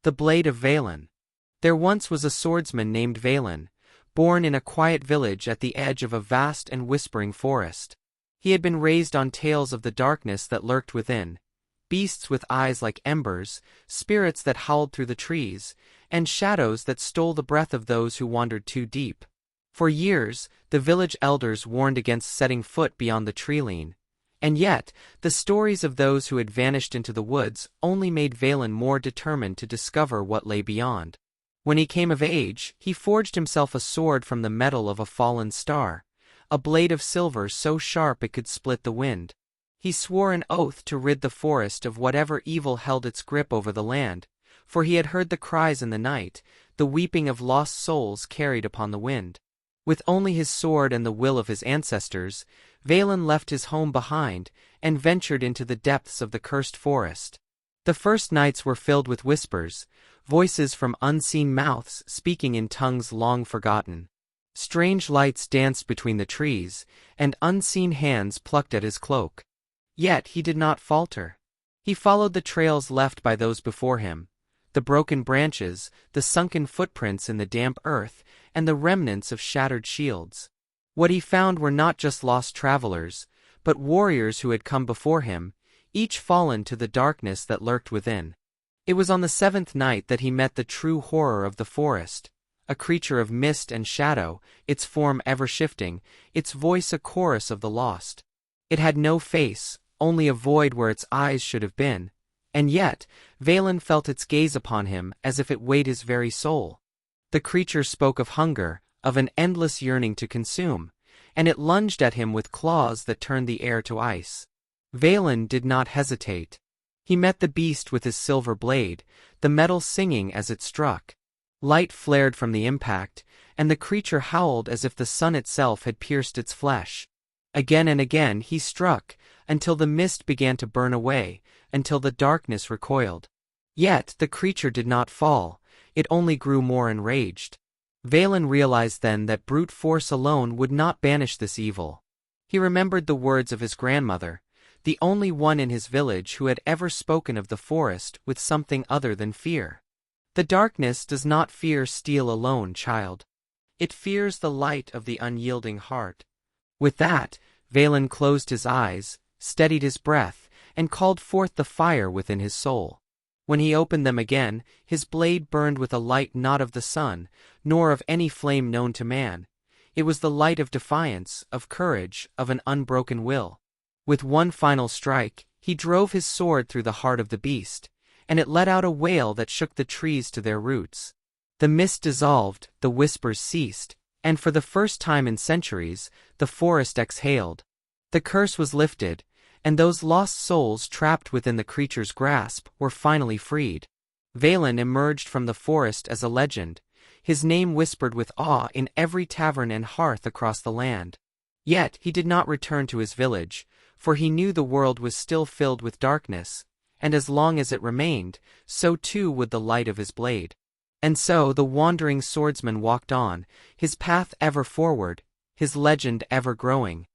The Blade of Veylan. There once was a swordsman named Veylan, born in a quiet village at the edge of a vast and whispering forest. He had been raised on tales of the darkness that lurked within, beasts with eyes like embers, spirits that howled through the trees, and shadows that stole the breath of those who wandered too deep. For years, the village elders warned against setting foot beyond the tree-line, and yet, the stories of those who had vanished into the woods only made Veylan more determined to discover what lay beyond. When he came of age, he forged himself a sword from the metal of a fallen star, a blade of silver so sharp it could split the wind. He swore an oath to rid the forest of whatever evil held its grip over the land, for he had heard the cries in the night, the weeping of lost souls carried upon the wind. With only his sword and the will of his ancestors, Veylan left his home behind and ventured into the depths of the cursed forest. The first nights were filled with whispers, voices from unseen mouths speaking in tongues long forgotten. Strange lights danced between the trees, and unseen hands plucked at his cloak. Yet he did not falter. He followed the trails left by those before him, the broken branches, the sunken footprints in the damp earth, and the remnants of shattered shields. What he found were not just lost travelers, but warriors who had come before him, each fallen to the darkness that lurked within. It was on the seventh night that he met the true horror of the forest, a creature of mist and shadow, its form ever shifting, its voice a chorus of the lost. It had no face, only a void where its eyes should have been, and yet, Veylan felt its gaze upon him as if it weighed his very soul. The creature spoke of hunger, of an endless yearning to consume, and it lunged at him with claws that turned the air to ice. Veylan did not hesitate. He met the beast with his silver blade, the metal singing as it struck. Light flared from the impact, and the creature howled as if the sun itself had pierced its flesh. Again and again he struck, until the mist began to burn away, until the darkness recoiled. Yet the creature did not fall, it only grew more enraged. Veylan realized then that brute force alone would not banish this evil. He remembered the words of his grandmother, the only one in his village who had ever spoken of the forest with something other than fear. The darkness does not fear steel alone, child. It fears the light of the unyielding heart. With that, Veylan closed his eyes, steadied his breath, and called forth the fire within his soul. When he opened them again, his blade burned with a light not of the sun, nor of any flame known to man. It was the light of defiance, of courage, of an unbroken will. With one final strike, he drove his sword through the heart of the beast, and it let out a wail that shook the trees to their roots. The mist dissolved, the whispers ceased, and for the first time in centuries, the forest exhaled. The curse was lifted, and those lost souls trapped within the creature's grasp were finally freed. Veylan emerged from the forest as a legend, his name whispered with awe in every tavern and hearth across the land. Yet he did not return to his village, for he knew the world was still filled with darkness, and as long as it remained, so too would the light of his blade. And so the wandering swordsman walked on, his path ever forward, his legend ever growing.